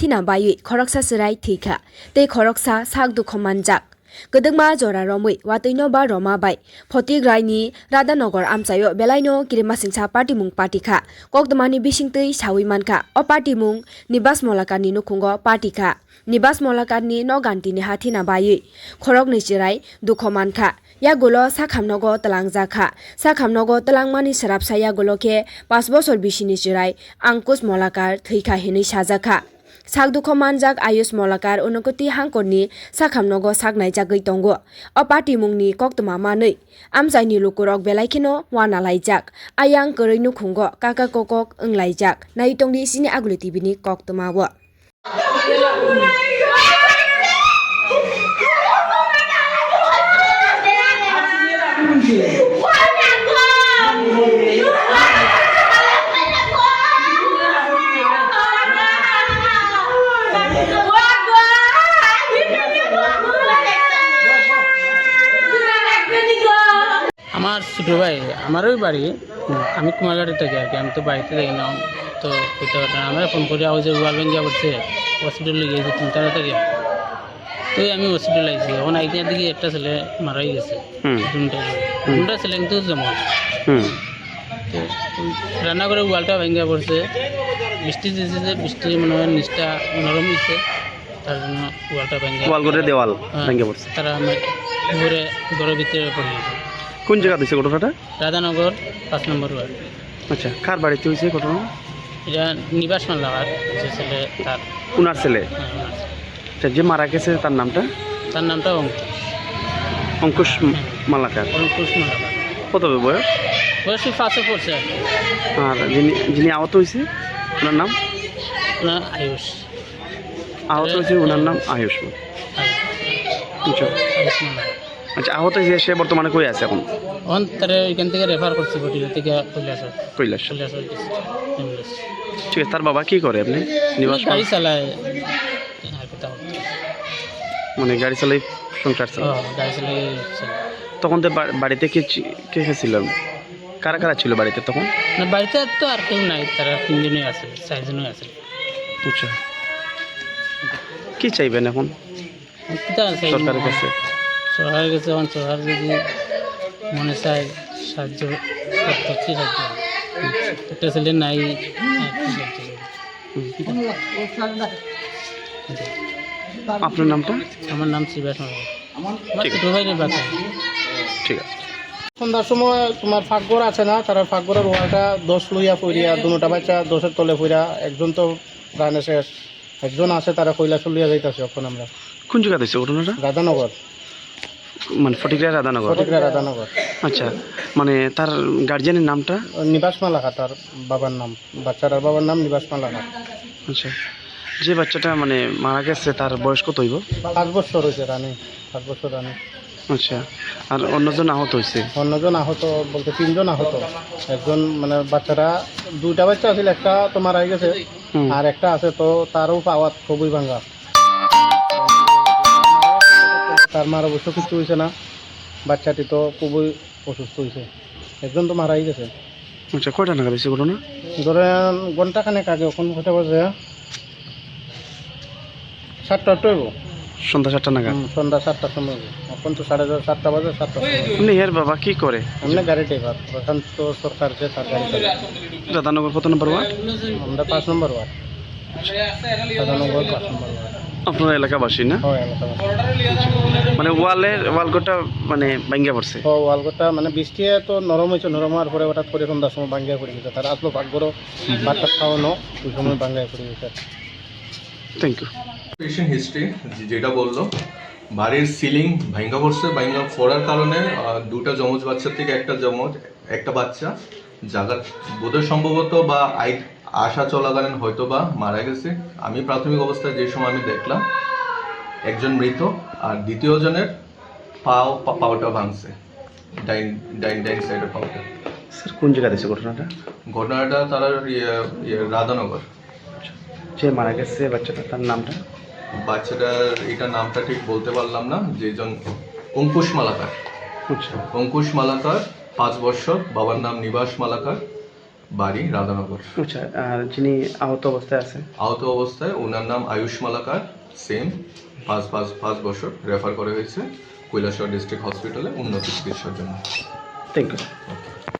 thina bayi khoroksa sirai thika te khoroksa sak du khomanjak Kedengma jora romui wataino ba roma bai photi graini Radhanogor amchayo belaino kirima singsa party mung party kha kokdamani bisingtei sawi manka o party mung nibas molakani nukhungo party kha nibas molakani no ganti ni hathina bayi khorok ni chirai dukhoman kha ya gulo sakhamnogo talangja kha sakhamnogo talangmani sarapsa ya gulo ke 5 bosor bisini chirai angkush molakar thikha hini sajaka Sakdukho manjak Ayush Molakar unukoti hangkorni sakhamnogo saknai jagoi tongo o party mungni koktoma manui amjaini lukurok belaikino wana laijak ayang koroi nukhungo kaka kokok englaijak naitongni sini aguli tv ni koktoma wo আমার ছোটো ভাই আমারই বাড়ি আমি কুমারঘাটে থাকি আর কি আমি তো বাড়িতে থাকি না তো করতে পারতাম আমার ফোন করে আবার যে ওয়াল ভেঙে পড়ছে হসপিটালে গিয়েছে 3 তাড়াতাড়ি তো আমি হসপিটাল আইছি এখন আইতে দিকে একটা ছেলে মারাই গেছে দুটা ছেলে কিন্তু জমা তো রান্না করে ওয়ালটা ভেঙে পড়ছে বৃষ্টি দিয়েছে যে বৃষ্টি মনে হয় নিচটা নরম হয়েছে তার জন্য ওয়ালটা ভেঙে ওয়াল করে দেওয়াল ভেঙে পড়ছে তারা আমার ঘরের ভিতরে পড়ে গেছে কোন জায়গা দিছে ঘটনাটা রাধানগর 5 নম্বর ওয়ার্ড আচ্ছা কার বাড়িতে হয়েছে ঘটনা এটা নিবাস মাল্লাকার যে ছেলে তার উনার ছেলে আচ্ছা যে মারা গেছে তার নামটা অঙ্কুশ মালাকার অঙ্কুশ মাল্লাকার কত বয়স বয়স 5 পড়ছে আর যিনি আহত হয়েছে ওনার নাম আয়ুষ আহত হয়েছে ওনার নাম আয়ুষ আচ্ছা আচ্ছা আহত হয়েছে সে বর্তমানে কই আছে এখন তারা ওইখান থেকে রেফার করছে বটিলা থেকে কৈলাস ঠিক আছে তার বাবা কি করে আপনি নিবাস গাড়ি চালায় মানে গাড়ি চালাই সংসার গাড়ি চালাই তখন তো বাড়িতে কে কে ছিল কারা কারা ছিল বাড়িতে তখন না বাড়িতে তো আর কেউ নাই তারা 3 জনই আছে 4 জনই আছে আচ্ছা কি চাইবেন এখন সরকারের কাছে এখন সরকার যদি মনে চায় সাহায্য করতে কি সাহায্য একটা ছেলে নাই আপনার নামটা আমার নাম শিবাস ছোটো ভাইয়ের বাচ্চা ঠিক আছে সন্ধ্যার সময় তোমার ফাঁকঘর আছে না তারা ফাঁকঘরের ওয়ালটা 10 লইয়া পড়িয়া দুটা বাচ্চা 10-এর তলে পড়িয়া একজন তো প্রাণে শেষ একজন আছে তারা কৈলাস লইয়া যাইতেছে এখন আমরা কোন জায়গা দিচ্ছে ঘটনাটা রাধানগর মানে ফটিকরা রাধানগর আচ্ছা মানে তার গার্জিয়ানের নামটা নিবাস মালাকা তার বাবার নাম বাচ্চাটার বাবার নাম নিবাস মালাকা আচ্ছা যে বাচ্চাটা মানে মারা গেছে তার বয়স কত হইব 5 বছর হয়েছে রানী 5 বছর রানী আচ্ছা আর অন্যজন আহত হয়েছে অন্যজন আহত বলতে 3 জন আহত একজন মানে বাচ্চারা দুইটা বাচ্চা আছে একটা তো মারা গেছে আর একটা আছে তো তারও পাওয়া খুবই ভাঙা তার মার অবশ্য কিছু হয়েছে না বাচ্চাটি তো খুবই অসুস্থ হয়েছে একজন তো মারাই গেছে আচ্ছা কয়টা নাগাদ হয়েছে ঘটনা ধরেন ঘন্টাখানেক আগে ওখান কটা বাজে 7টা সন্ধ্যা 7টা নাগাদ সন্ধ্যা 7টার সময় এখন তো 7:30 বাজে 7টা আপনি এর বাবা কি করে আমরা গাড়ি ড্রাইভার এখন তো সরকার যে তার গাড়ি রাধানগর কত নম্বর ওয়ার্ড আমরা 5 নম্বর ওয়ার্ড রাধানগর 5 নম্বর ওয়ার্ড আপনার এলাকাবাসী না হয় এলাকাবাসী মানে ওয়ালঘরটা মানে ভাঙ্গা পড়ছে ওয়ালঘরটা মানে বৃষ্টি তো নরম হয়েছে নরম হওয়ার পরে হঠাৎ করে সন্ধ্যার সময় ভাঙ্গা পড়ে গেছে তার আসলো ভাগ্যরও ভাতটা খাওয়ানো ওই সময় ভাঙ্গা পড়ে গেছে থ্যাংক ইউ পেশেন্ট হিস্ট্রি যেটা বললো বাড়ির সিলিং ভাঙ্গা পড়ছে ভাঙ্গা পড়ার কারণে দুটা যমজ বাচ্চার থেকে একটা বাচ্চা জায়গা বোধহয় সম্ভবত বা আসা চলাকালীন হয়তো বা মারা গেছে আমি প্রাথমিক অবস্থায় যে সময় আমি দেখলাম একজন মৃত আর দ্বিতীয় জনের পাওটা ভাঙছে ডাইন সাইডের পাওটা স্যার কোন জায়গা দিয়েছে ঘটনাটা তারা রাধানগর যে মারা গেছে বাচ্চাটা তার নামটা বাচ্চাটার এটা নামটা ঠিক বলতে পারলাম না যেজন অঙ্কুশ মালাকার আচ্ছা অঙ্কুশ মালাকার 5 বছর বাবার নাম নিবাস মালাকার বাড়ি রাধানগর। আচ্ছা, আর যিনি আহত অবস্থায় আছে? আহত অবস্থায় ওনার নাম আয়ুষ মালাকার, সেম 5 বছর, রেফার করা হয়েছে কৈলাসহর ডিস্ট্রিক্ট হসপিটালে উন্নত চিকিৎসার জন্য। Thank you. ওকে।